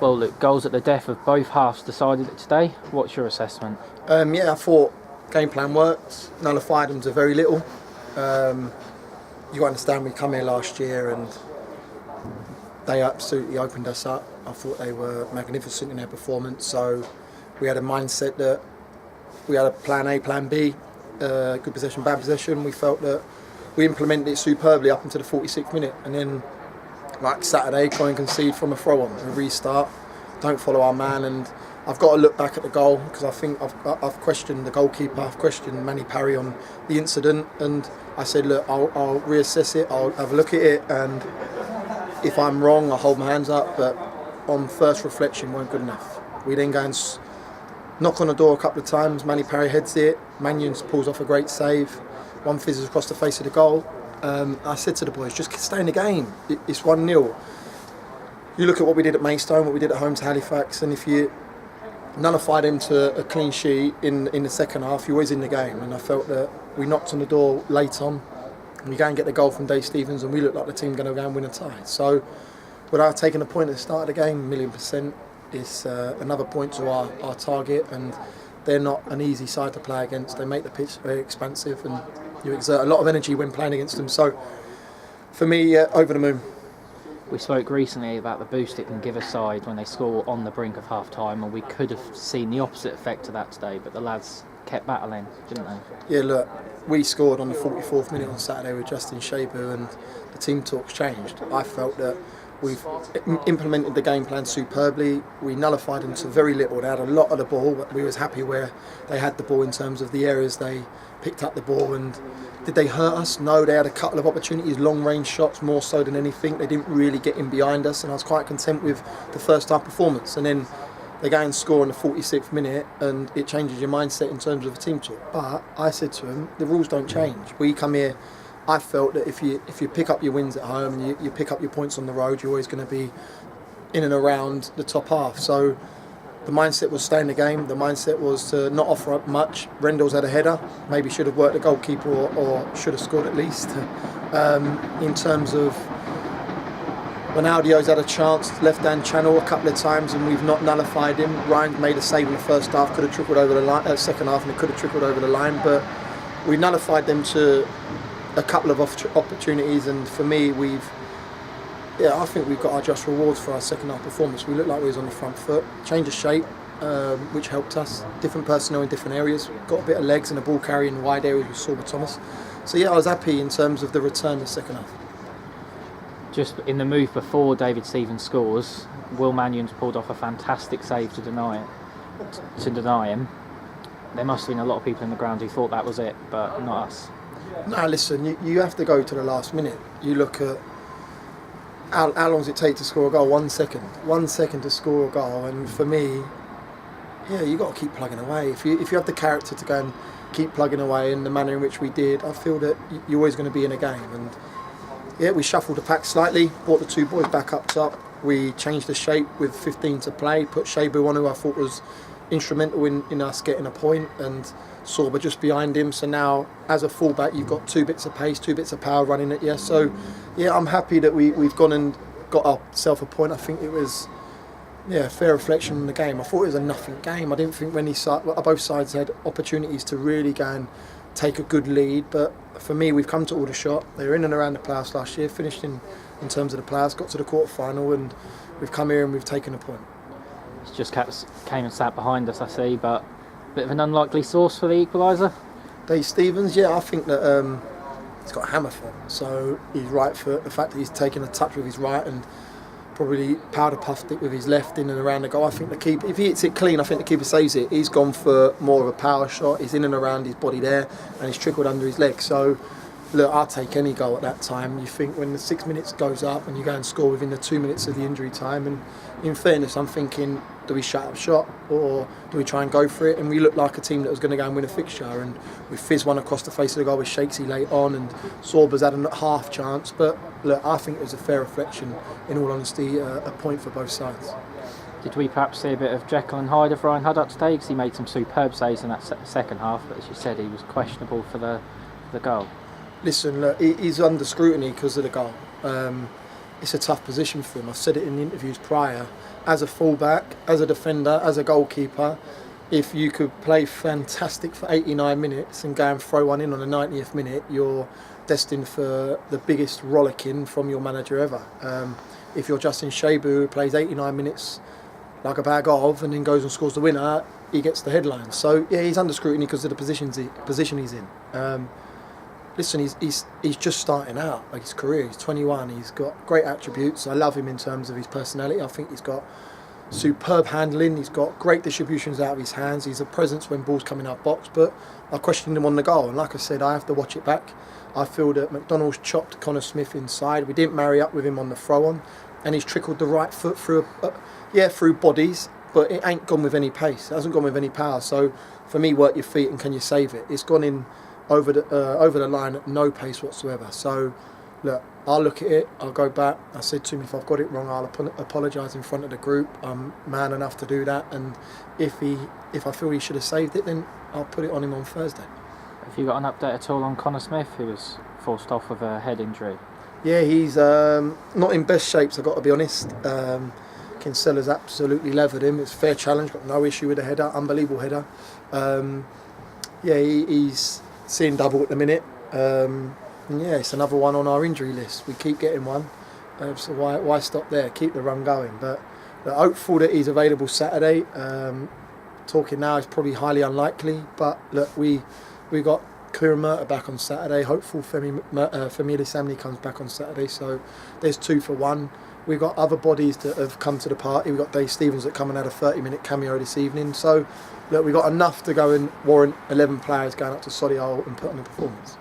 Well, look, goals at the death of both halves decided it today. What's your assessment? I thought game plan worked, nullified them to very little. You understand, we come here last year and they absolutely opened us up. I thought they were magnificent in their performance. So we had a mindset that we had a plan A, plan B, good possession, bad possession. We felt that we implemented it superbly up until the 46th minute, and then like Saturday, try and concede from a throw-on, a restart, don't follow our man. And I've got to look back at the goal because I think I've questioned the goalkeeper, I've questioned Manny Parry on the incident, and I said, look, I'll reassess it, I'll have a look at it, and if I'm wrong, I'll hold my hands up. But on first reflection, weren't good enough. We then go and knock on the door a couple of times. Manny Parry heads it, Mannion pulls off a great save, one fizzes across the face of the goal. I said to the boys, just stay in the game. It's 1-0. You look at what we did at Maidstone, what we did at home to Halifax, and if you nullify them to a clean sheet in the second half, you're always in the game. And I felt that we knocked on the door late on, and we go and get the goal from Dave Stevens, and we look like the team going to go and win a tie. So without taking a point at the start of the game, 1,000,000%, it's another point to our target, and they're not an easy side to play against. They make the pitch very expansive, and you exert a lot of energy when playing against them. So for me, over the moon. We spoke recently about the boost it can give a side when they score on the brink of half-time, and we could have seen the opposite effect to that today, but the lads kept battling, didn't they? Yeah, look, we scored on the 44th minute on Saturday with Justin Shabu, and the team talk's changed. I felt that we've implemented the game plan superbly. We nullified them to very little. They had a lot of the ball, but we was happy where they had the ball in terms of the areas they picked up the ball. And did they hurt us? No, they had a couple of opportunities, long-range shots more so than anything. They didn't really get in behind us, and I was quite content with the first half performance. And then they go and score in the 46th minute, and it changes your mindset in terms of the team talk. But I said to them, the rules don't change. We come here, I felt that if you pick up your wins at home and you pick up your points on the road, you're always going to be in and around the top half. So the mindset was stay in the game. The mindset was to not offer up much. Rendell's had a header, maybe should have worked the goalkeeper or should have scored at least. In terms of Ronaldinho's had a chance, left-hand channel a couple of times, and we've not nullified him. Ryan made a save in the first half, could have trickled over the line, second half, and it could have trickled over the line, but we nullified them to a couple of opportunities, and for me, I think we've got our just rewards for our second half performance. We looked like we was on the front foot, change of shape, which helped us. Different personnel in different areas, got a bit of legs and a ball carrying in wide areas with Sorba Thomas. So yeah, I was happy in terms of the return the second half. Just in the move before David Stevens scores, Will Mannion's pulled off a fantastic save to deny him. There must have been a lot of people in the ground who thought that was it, but not us. No, listen, you have to go to the last minute. You look at how long does it take to score a goal? 1 second. 1 second to score a goal, and for me, yeah, you got to keep plugging away. If you have the character to go and keep plugging away in the manner in which we did, I feel that you're always going to be in a game. And yeah, we shuffled the pack slightly, brought the two boys back up top. We changed the shape with 15 to play, put Shabu on, who I thought was instrumental in us getting a point, and Sorba just behind him. So now, as a fullback, you've got 2 bits of pace, 2 bits of power running at you. So yeah, I'm happy that we've gone and got ourselves a point. I think it was a fair reflection on the game. I thought it was a nothing game. I didn't think both sides had opportunities to really go and take a good lead, but for me, we've come to Aldershot. They were in and around the playoffs last year, finished in terms of the playoffs, got to the quarter-final, and we've come here and we've taken a point. It's just came and sat behind us, I see, but a bit of an unlikely source for the equaliser. Dave Stevens, yeah, I think that he's got a hammer foot, so he's right for the fact that he's taken a touch with his right and probably powder puffed it with his left in and around the goal. I think the keeper, if he hits it clean, I think the keeper saves it. He's gone for more of a power shot. He's in and around his body there, and he's trickled under his leg. So, look, I'll take any goal at that time. You think when the 6 minutes goes up and you go and score within the 2 minutes of the injury time, and in fairness, I'm thinking, do we shut up shop or do we try and go for it? And we looked like a team that was going to go and win a fixture, and we fizzed one across the face of the goal with Shakesy late on, and Sorba's had a half chance. But look, I think it was a fair reflection, in all honesty, a point for both sides. Did we perhaps see a bit of Jekyll and Hyde of Ryan Huddock today? Because he made some superb saves in that second half, but as you said, he was questionable for the goal. Listen, look, he's under scrutiny because of the goal. it's a tough position for him. I've said it in the interviews prior. As a fullback, as a defender, as a goalkeeper, if you could play fantastic for 89 minutes and go and throw one in on the 90th minute, you're destined for the biggest rollicking from your manager ever. If you're Justin Shabu, who plays 89 minutes like a bag of and then goes and scores the winner, he gets the headlines. So yeah, he's under scrutiny because of the position he's in. Listen, he's just starting out, like his career. He's 21. He's got great attributes. I love him in terms of his personality. I think he's got superb handling. He's got great distributions out of his hands. He's a presence when balls come in our box. But I questioned him on the goal, and like I said, I have to watch it back. I feel that McDonald's chopped Connor Smith inside. We didn't marry up with him on the throw-on, and he's trickled the right foot through through bodies, but it ain't gone with any pace. It hasn't gone with any power. So for me, work your feet and can you save it? It's gone in over the line at no pace whatsoever. So look, I'll look at it, I'll go back. I said to him, if I've got it wrong, I'll apologise in front of the group. I'm man enough to do that, and if I feel he should have saved it, then I'll put it on him on Thursday. Have you got an update at all on Connor Smith, who was forced off with a head injury? Yeah, he's not in best shapes, I've got to be honest. Kinsella's absolutely levered him. It's a fair challenge, got no issue with the header, unbelievable header. He's seeing double at the minute. And yeah, it's another one on our injury list. We keep getting one, so why stop there? Keep the run going. But hopeful that he's available Saturday. Talking now is probably highly unlikely, but look, we got Kieran Murta back on Saturday. Hopeful Femi Lisamni comes back on Saturday. So there's 2 for 1. We've got other bodies that have come to the party. We've got Dave Stevens that come and had a 30-minute cameo this evening. So look, we've got enough to go and warrant 11 players going up to Solihull and put on a performance.